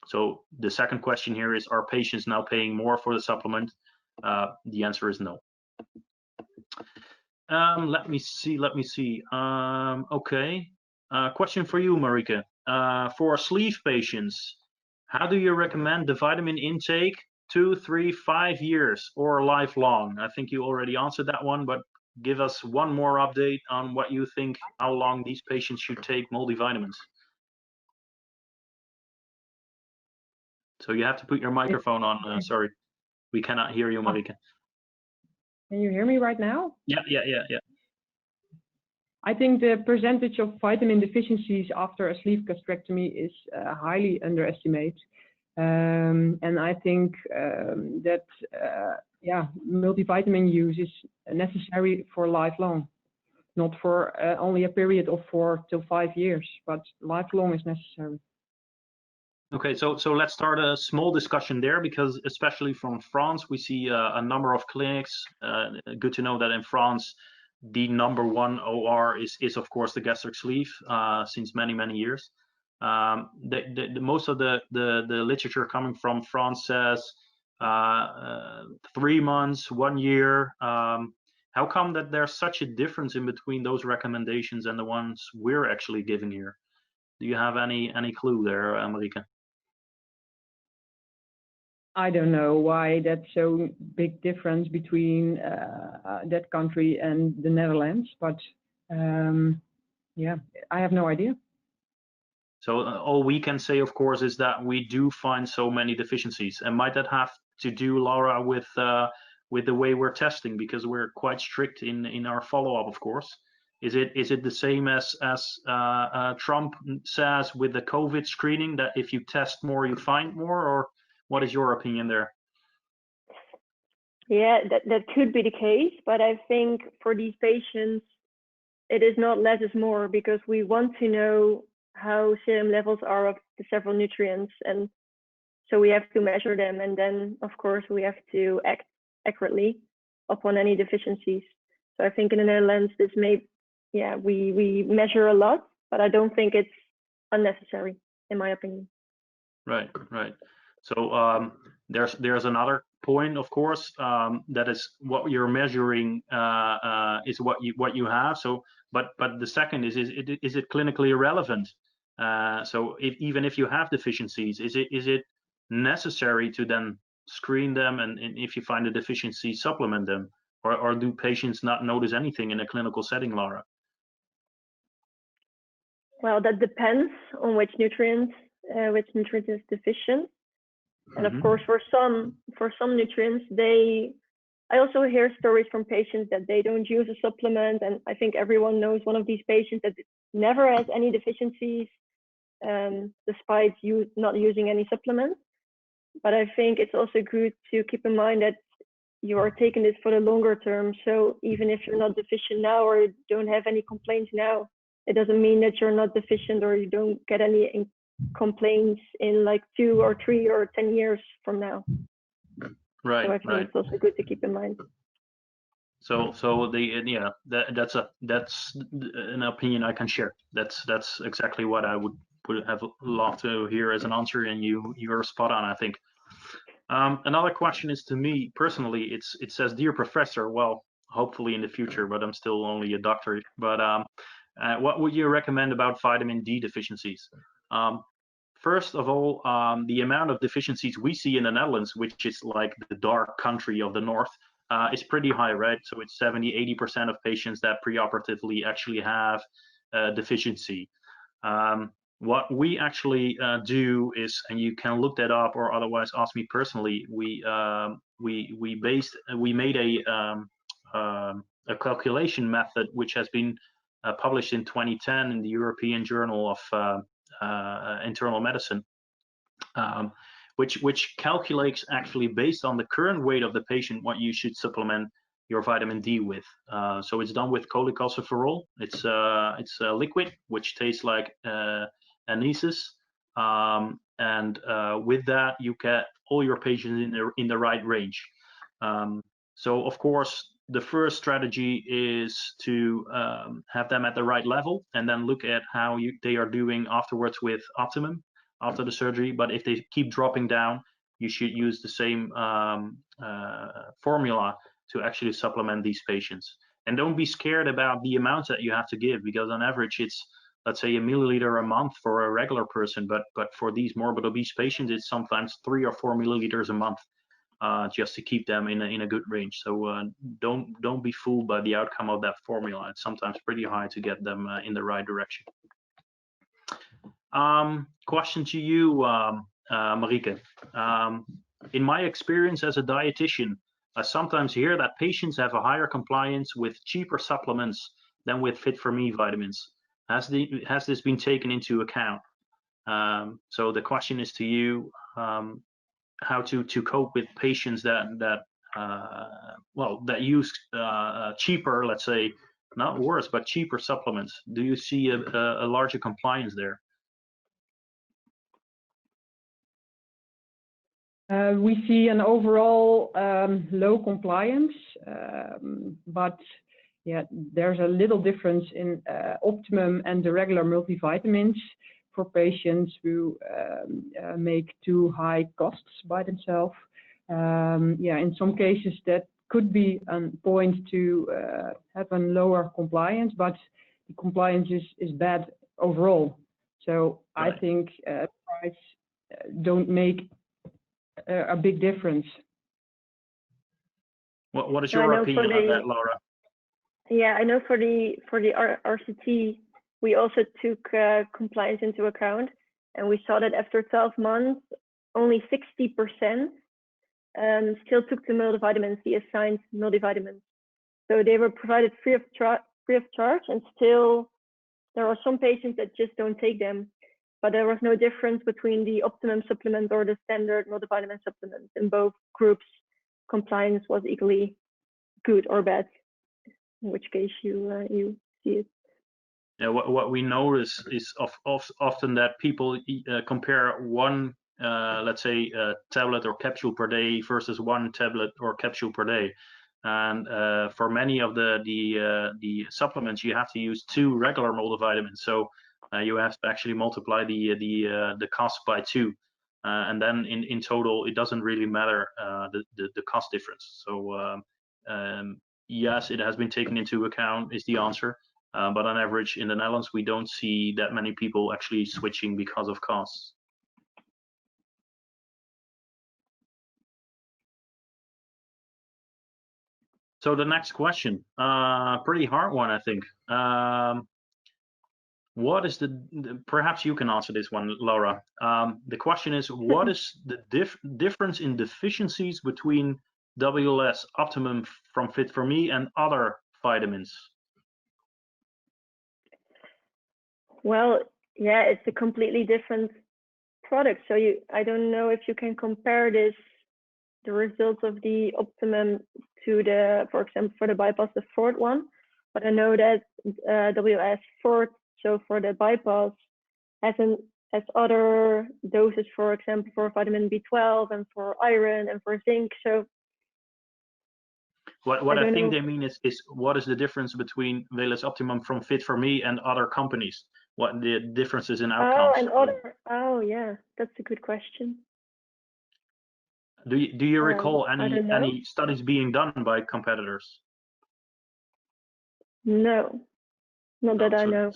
[SPEAKER 1] So the second question here is, are patients now paying more for the supplement? The answer is no. Let me see. Okay. Question for you, Marieke. For sleeve patients, how do you recommend the vitamin intake 2, 3, 5 years or lifelong? I think you already answered that one, but give us one more update on what you think, how long these patients should take multivitamins. So you have to put your microphone on. Sorry, we cannot hear you, Marieke.
[SPEAKER 3] Can you hear me right now?
[SPEAKER 1] Yeah.
[SPEAKER 3] I think the percentage of vitamin deficiencies after a sleeve gastrectomy is highly underestimated. And I think that multivitamin use is necessary for lifelong, not for only a period of 4 to 5 years, but lifelong is necessary.
[SPEAKER 1] Okay, so let's start a small discussion there, because especially from France, we see a number of clinics. Good to know that in France, the #1 OR is of course the gastric sleeve since many years. Most of the literature coming from France says 3 months, 1 year. How come that there's such a difference in between those recommendations and the ones we're actually giving here? Do you have any clue there, Marieke?
[SPEAKER 3] I don't know why that's so big difference between that country and the Netherlands, but I have no idea.
[SPEAKER 1] So all we can say, of course, is that we do find so many deficiencies. And might that have to do, Laura, with the way we're testing, because we're quite strict in our follow-up, of course? Is it the same as Trump says with the COVID screening, that if you test more, you find more, or what is your opinion there?
[SPEAKER 2] Yeah, that could be the case, but I think for these patients, it is not less is more, because we want to know how serum levels are of the several nutrients, and so we have to measure them, and then of course we have to act accurately upon any deficiencies. So I think in the Netherlands, this may, we measure a lot, but I don't think it's unnecessary, in my opinion.
[SPEAKER 1] Right. So there's another point, of course, that is what you're measuring is what you have. So, but the second is it clinically relevant? So even if you have deficiencies, is it necessary to then screen them, and if you find a deficiency, supplement them, or do patients not notice anything in a clinical setting, Laura?
[SPEAKER 2] Well, that depends on which nutrient is deficient. And of course, for some nutrients, I also hear stories from patients that they don't use a supplement, and I think everyone knows one of these patients that never has any deficiencies, despite not using any supplements. But I think it's also good to keep in mind that you are taking this for the longer term. So even if you're not deficient now or you don't have any complaints now, it doesn't mean that you're not deficient or you don't get any complaints in like 2 or 3 or 10 years from now.
[SPEAKER 1] Right.
[SPEAKER 2] So I think it's also good to keep in mind.
[SPEAKER 1] So that's an opinion I can share. That's exactly what I would have loved to hear as an answer, and you're spot on, I think. Another question is, to me personally, it says, "Dear Professor," well, hopefully in the future, but I'm still only a doctor. But what would you recommend about vitamin D deficiencies? First of all, the amount of deficiencies we see in the Netherlands, which is like the dark country of the north, is pretty high, right? So it's 70–80% of patients that preoperatively actually have deficiency. What we actually do is, and you can look that up or otherwise ask me personally, we made a calculation method which has been published in 2010 in the European Journal of Internal Medicine, which calculates actually based on the current weight of the patient what you should supplement your vitamin D with. So it's done with cholecalciferol. It's a liquid which tastes like anise, and with that you get all your patients in the right range. So of course the first strategy is to have them at the right level, and then look at how they are doing afterwards with optimum after the surgery. But if they keep dropping down, you should use the same formula to actually supplement these patients. And don't be scared about the amounts that you have to give, because on average it's, let's say, 1 milliliter a month for a regular person, but for these morbid obese patients it's sometimes 3 or 4 milliliters a month, just to keep them in a good range. So don't be fooled by the outcome of that formula. It's sometimes pretty high to get them in the right direction. Question to you, Marieke. In my experience as a dietitian, I sometimes hear that patients have a higher compliance with cheaper supplements than with fit-for-me vitamins. Has this been taken into account? So the question is to you, how to cope with patients that use cheaper, let's say, not worse, but cheaper supplements. Do you see a larger compliance there?
[SPEAKER 3] We see an overall low compliance, but yeah, there's a little difference in optimum and the regular multivitamins for patients who make too high costs by themselves. In some cases that could be a point to have a lower compliance, but the compliance is bad overall. So right. I think price don't make a big difference.
[SPEAKER 1] What is your opinion on that, Laura?
[SPEAKER 2] Yeah, I know for the RCT, we also took compliance into account, and we saw that after 12 months, only 60% still took the multivitamins, the assigned multivitamins. So they were provided free of charge, and still there are some patients that just don't take them. But there was no difference between the optimum supplement or the standard multivitamin supplements. In both groups, compliance was equally good or bad, in which case you see it.
[SPEAKER 1] Yeah, what we notice is often that people compare one, let's say, tablet or capsule per day versus one tablet or capsule per day. And for many of the supplements, you have to use 2 regular multivitamins. So you have to actually multiply the cost by 2, and then in total it doesn't really matter the cost difference. So yes, it has been taken into account is the answer, But on average, in the Netherlands, we don't see that many people actually switching because of costs. So the next question, pretty hard one, I think. What is perhaps you can answer this one, Laura. The question is, what is the difference in deficiencies between WLS Optimum from Fit for Me and other vitamins?
[SPEAKER 2] Well, yeah, it's a completely different product. So I don't know if you can compare the results of the Optimum to for example, for the bypass, the fourth one. But I know that WS fourth, so for the bypass, has other doses, for example, for vitamin B12 and for iron and for zinc. So
[SPEAKER 1] what I think they mean is what is the difference between WLS Optimum from Fit for Me and other companies? What the differences in outcomes?
[SPEAKER 2] Oh, yeah, that's a good question.
[SPEAKER 1] Do you recall any studies being done by competitors?
[SPEAKER 2] No, not that I know.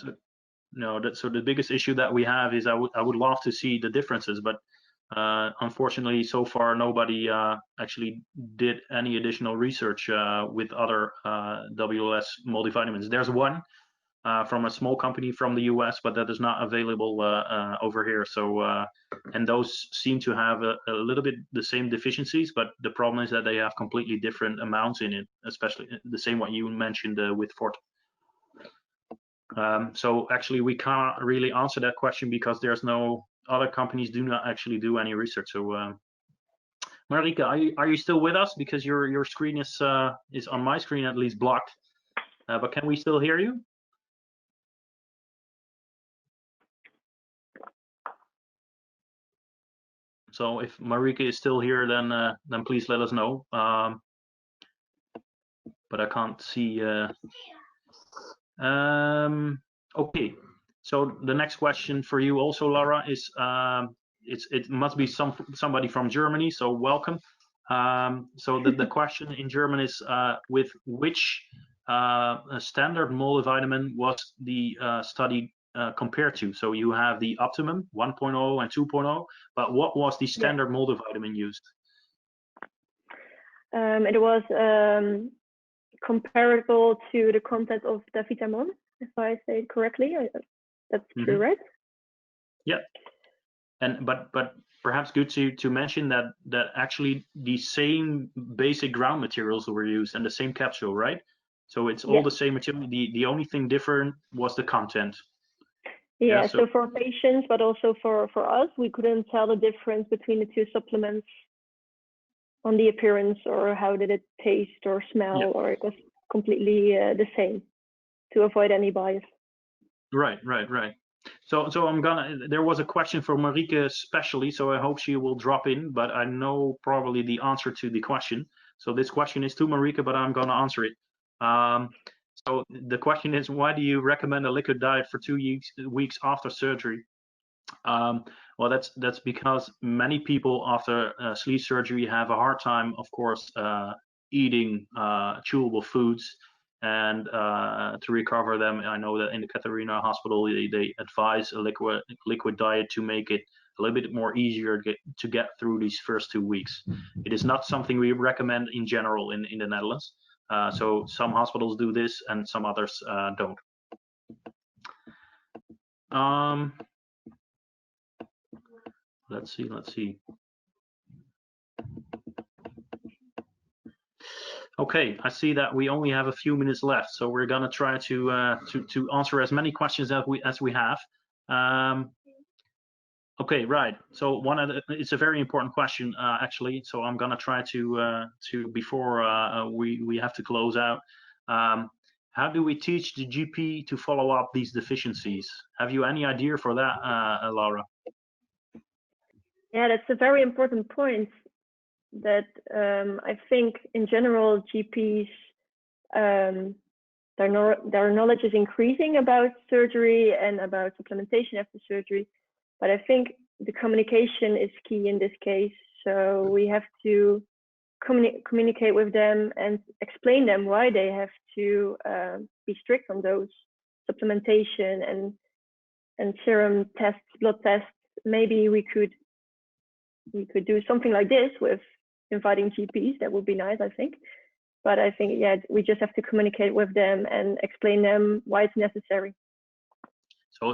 [SPEAKER 1] So the biggest issue that we have is I would love to see the differences, but unfortunately, so far nobody actually did any additional research with other WLS multivitamins. There's one from a small company from the US, but that is not available over here. So and those seem to have a little bit the same deficiencies, but the problem is that they have completely different amounts in it, especially the same what you mentioned with Fort. So actually we can't really answer that question because there's no other companies do not actually do any research. So Marieke, are you still with us? Because your screen is on my screen at least blocked, but can we still hear you? So if Marieke is still here, then please let us know. But I can't see. Okay. So the next question for you also, Laura, is it must be somebody from Germany. So welcome. So the question in German is with which standard multivitamin was the study compared to? So you have the Optimum 1.0 and 2.0, but what was the standard multivitamin used?
[SPEAKER 2] It was comparable to the content of the vitamin, if I say it correctly. That's true, right?
[SPEAKER 1] Yeah. And but perhaps good to mention that actually the same basic ground materials were used and the same capsule, right? So it's all the same material. The only thing different was the content.
[SPEAKER 2] Yeah, so for patients, but also for us, we couldn't tell the difference between the two supplements on the appearance or how did it taste or smell, or it was completely the same to avoid any bias. Right.
[SPEAKER 1] So there was a question for Marieke especially, so I hope she will drop in, but I know probably the answer to the question. So this question is to Marieke, but I'm gonna answer it. So the question is, why do you recommend a liquid diet for 2 weeks after surgery? Well, that's because many people after sleeve surgery have a hard time, of course, eating chewable foods. And to recover them, I know that in the Catharina Hospital, they advise a liquid diet to make it a little bit more easier to get through these first 2 weeks. It is not something we recommend in general in the Netherlands. So some hospitals do this and some others don't. Let's see. Okay, I see that we only have a few minutes left, so we're gonna try to answer as many questions as we have. Okay, right. So it's a very important question actually. So I'm gonna try to before we have to close out. How do we teach the GP to follow up these deficiencies? Have you any idea for that, Laura?
[SPEAKER 2] Yeah, that's a very important point. That I think in general GPs their knowledge is increasing about surgery and about supplementation after surgery, but I think the communication is key in this case. So we have to communicate with them and explain them why they have to be strict on those supplementation and serum tests, blood tests, maybe we could do something like this with inviting GPs. That would be nice, I think. But I think, yeah, we just have to communicate with them and explain them why it's necessary.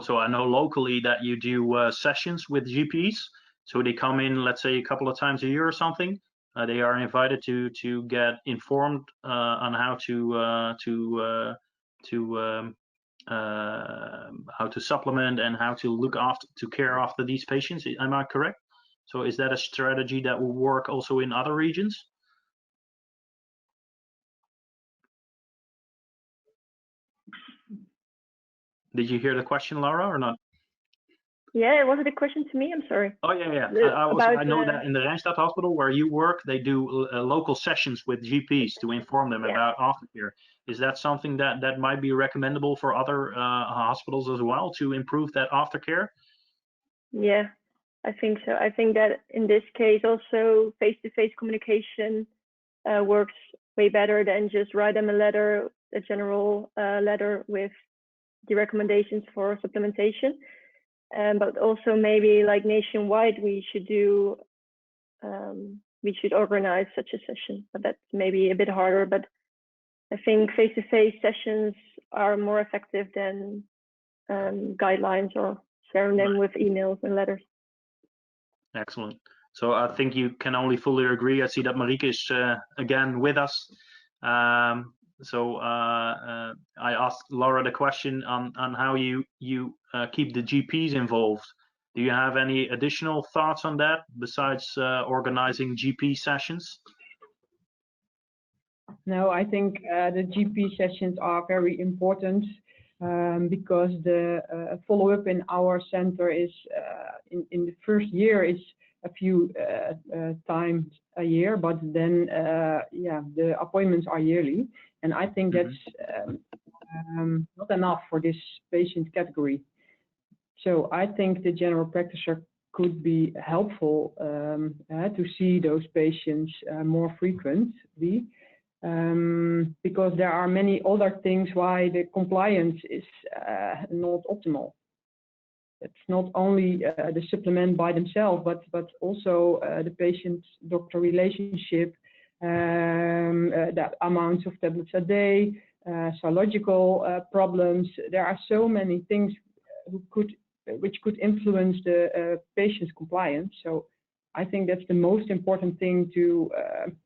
[SPEAKER 1] So I know locally that you do sessions with GPs. So they come in, let's say, a couple of times a year or something. They are invited to get informed on how to supplement and how to care after these patients. Am I correct? So is that a strategy that will work also in other regions? Did you hear the question, Laura, or not?
[SPEAKER 2] Yeah, was it a question to me? I'm sorry.
[SPEAKER 1] Oh, yeah. I know that in the Rijnstadt Hospital where you work, they do local sessions with GPs to inform them about aftercare. Is that something that might be recommendable for other hospitals as well to improve that aftercare?
[SPEAKER 2] Yeah, I think so. I think that in this case also face-to-face communication works way better than just write them a general letter with the recommendations for supplementation. But also maybe like nationwide, we should organize such a session. But that's maybe a bit harder. But I think face-to-face sessions are more effective than guidelines or sharing them with emails and letters.
[SPEAKER 1] Excellent. So I think you can only fully agree. I see that Marieke is again with us. So I asked Laura the question on how you keep the GPs involved. Do you have any additional thoughts on that besides organizing GP sessions?
[SPEAKER 3] No, I think the GP sessions are very important because the follow-up in our center is in the first year is a few times a year, but then the appointments are yearly, and I think that's not enough for this patient category. So I think the general practitioner could be helpful to see those patients more frequently. Because there are many other things why the compliance is not optimal. It's not only the supplement by themselves, but also the patient-doctor relationship, the amounts of tablets a day, psychological problems. There are so many things which could influence the patient's compliance. So I think that's the most important thing to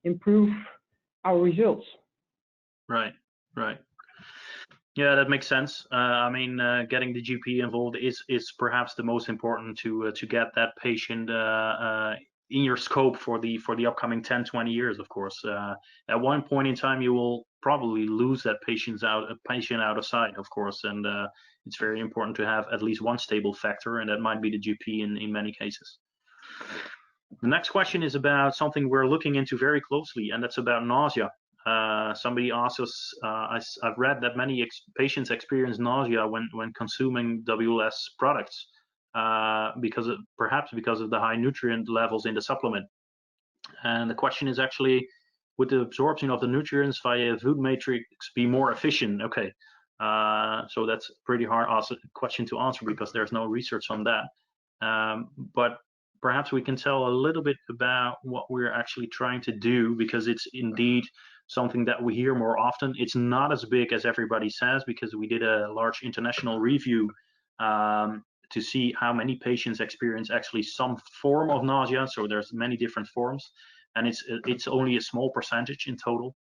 [SPEAKER 3] improve our results. Right.
[SPEAKER 1] Yeah, that makes sense. I mean, getting the GP involved is perhaps the most important to get that patient in your scope for the upcoming 10-20 years. Of course, at one point in time, you will probably lose that patient out of sight, of course, and it's very important to have at least one stable factor, and that might be the GP in many cases. The next question is about something we're looking into very closely, and that's about nausea. Somebody asked us, I've read that many patients experience nausea when consuming WLS products perhaps because of the high nutrient levels in the supplement. And the question is actually, would the absorption of the nutrients via food matrix be more efficient? Okay, so that's a pretty hard question to answer because there's no research on that. But perhaps we can tell a little bit about what we're actually trying to do, because it's indeed something that we hear more often. It's not as big as everybody says, because we did a large international review to see how many patients experience actually some form of nausea. So there's many different forms, and it's only a small percentage in total.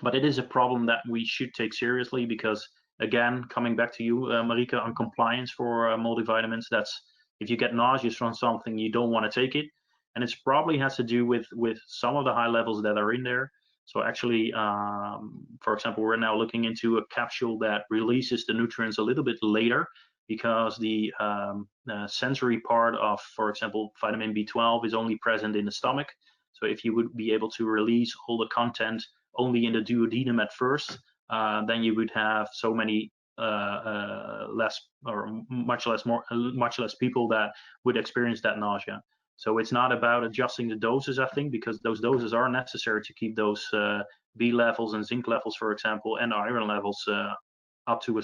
[SPEAKER 1] But it is a problem that we should take seriously, because again, coming back to you, Marieke, on compliance for multivitamins, that's if you get nauseous from something, you don't want to take it. And it probably has to do with some of the high levels that are in there. So actually, for example, we're now looking into a capsule that releases the nutrients a little bit later, because the sensory part of, for example, vitamin B12 is only present in the stomach. So if you would be able to release all the content only in the duodenum at first, then you would have so many much less people that would experience that nausea. So it's not about adjusting the doses, I think, because those doses are necessary to keep those B levels and zinc levels, for example, and iron levels up to a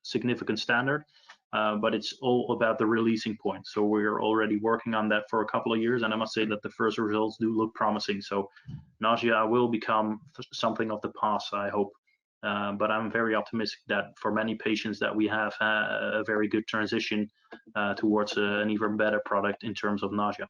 [SPEAKER 1] significant standard, but it's all about the releasing point. So we're already working on that for a couple of years, and I must say that the first results do look promising. So nausea will become something of the past, I hope. But I'm very optimistic that for many patients that we have a very good transition towards an even better product in terms of nausea.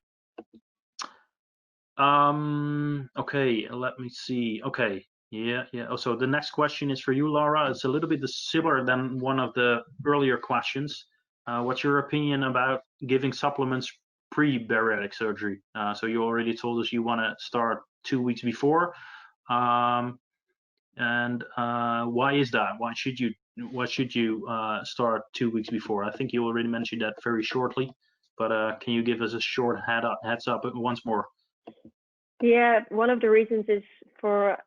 [SPEAKER 1] Okay, let me see. Okay, yeah. Oh, so the next question is for you, Laura. It's a little bit similar than one of the earlier questions. What's your opinion about giving supplements pre-bariatric surgery? So you already told us you want to start 2 weeks before. And why is that? Why should you start 2 weeks before? I think you already mentioned that very shortly, but can you give us a short heads up once more?
[SPEAKER 2] Yeah, one of the reasons is for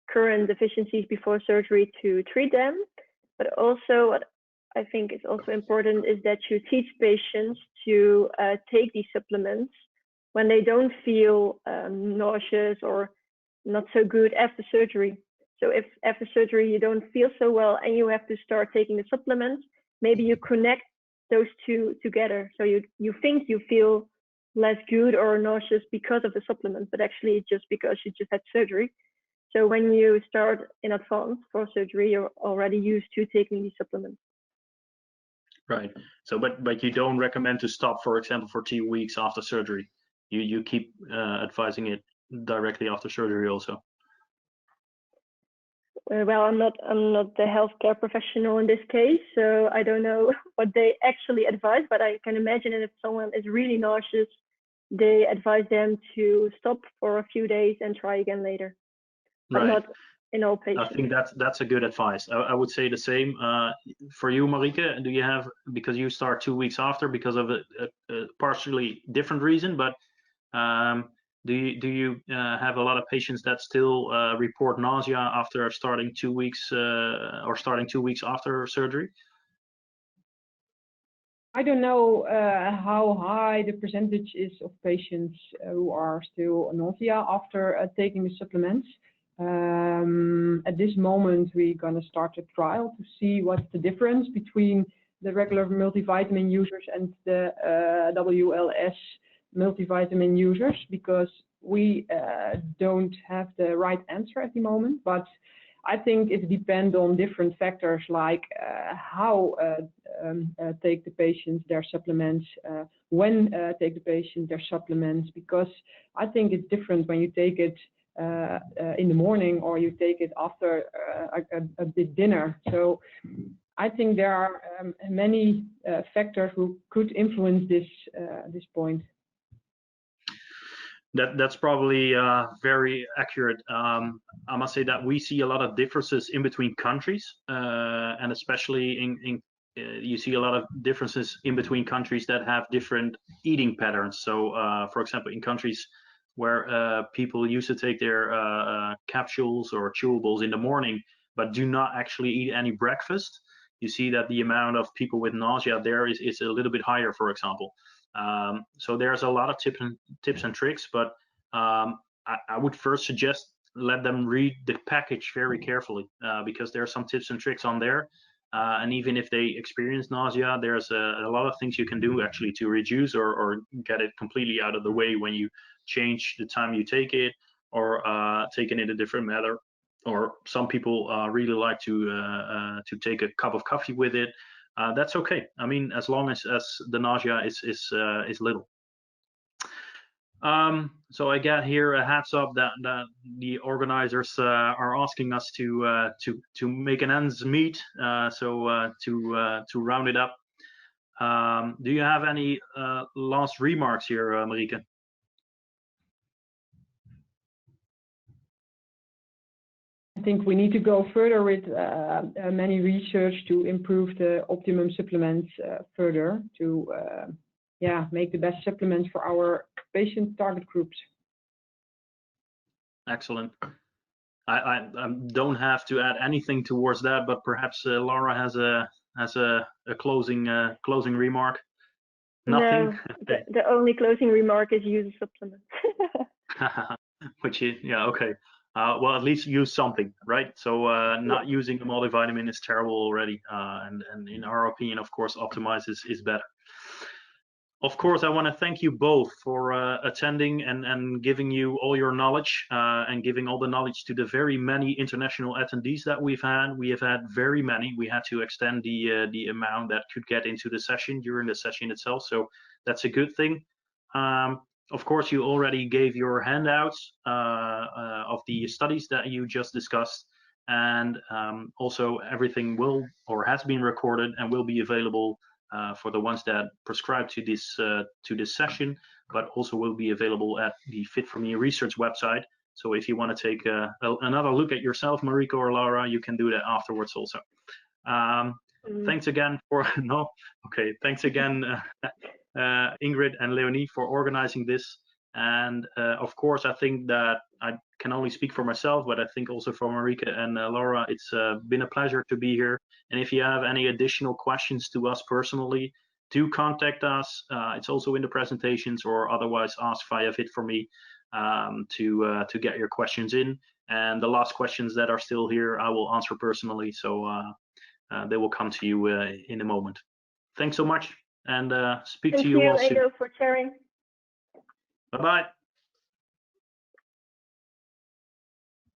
[SPEAKER 2] current deficiencies before surgery to treat them, but also what I think is also important is that you teach patients to take these supplements when they don't feel nauseous or not so good after surgery. So if after surgery you don't feel so well and you have to start taking the supplements, maybe you connect those two together. So you think you feel less good or nauseous because of the supplement, but actually it's just because you just had surgery. So when you start in advance for surgery, you're already used to taking these supplements.
[SPEAKER 1] Right. So, but you don't recommend to stop, for example, for 2 weeks after surgery. You keep advising it directly after surgery also.
[SPEAKER 2] Well, I'm not the healthcare professional in this case, so I don't know what they actually advise, but I can imagine that if someone is really nauseous, they advise them to stop for a few days and try again later. But
[SPEAKER 1] right.
[SPEAKER 2] Not in all patients.
[SPEAKER 1] I think that's a good advice. I would say the same for you, Marieke. Do you have, because you start 2 weeks after because of a partially different reason, but do you have a lot of patients that still report nausea after starting 2 weeks or starting 2 weeks after surgery?
[SPEAKER 3] I don't know how high the percentage is of patients who are still nausea after taking the supplements. At this moment, we're going to start a trial to see what's the difference between the regular multivitamin users and the WLS multivitamin users, because we don't have the right answer at the moment. But I think it depends on different factors like how take the patients their supplements, when take the patient their supplements, because I think it's different when you take it in the morning or you take it after a dinner. So I think there are many factors who could influence this point.
[SPEAKER 1] That's probably very accurate. I must say that we see a lot of differences in between countries, and especially in you see a lot of differences in between countries that have different eating patterns. So, for example, in countries where people used to take their capsules or chewables in the morning, but do not actually eat any breakfast, you see that the amount of people with nausea there is a little bit higher, for example. So there's a lot of tips and tricks, but I would first suggest let them read the package very carefully, because there are some tips and tricks on there. And even if they experience nausea, there's a lot of things you can do actually to reduce or get it completely out of the way when you change the time you take it, or take it in a different manner. Or some people really like to take a cup of coffee with it. That's okay. I mean, as long as the nausea is little. So I got here a heads up that the organizers are asking us to make an ends meet. So to round it up, do you have any last remarks here, Marieke?
[SPEAKER 3] I think we need to go further with many research to improve the optimum supplements further to make the best supplements for our patient target groups.
[SPEAKER 1] Excellent. I don't have to add anything towards that, but perhaps Laura has a closing remark. Nothing.
[SPEAKER 2] No, the only closing remark is use a supplement.
[SPEAKER 1] Which is, yeah, okay. well, at least use something, right? So not using a multivitamin is terrible already, and in our opinion, of course, Optimize is better. Of course, I want to thank you both for attending and giving you all your knowledge and giving all the knowledge to the very many international attendees that we've had. We have had very many. We had to extend the amount that could get into the session during the session itself, so that's a good thing. Of course, you already gave your handouts of the studies that you just discussed, and also everything will or has been recorded and will be available for the ones that prescribe to this session, but also will be available at the Fit for Me research website. So if you want to take another look at yourself, Marieke or Laura, you can do that afterwards also. Thanks again for thanks again, Ingrid and Leonie, for organizing this. And of course, I think that I can only speak for myself, but I think also for Marieke and Laura, it's been a pleasure to be here. And if you have any additional questions to us personally, do contact us. It's also in the presentations, or otherwise ask via Fit for Me to get your questions in. And the last questions that are still here, I will answer personally. So they will come to you in a moment. Thanks so much, and speak to you all soon.
[SPEAKER 2] Thank you, Edo, for sharing.
[SPEAKER 1] Bye-bye.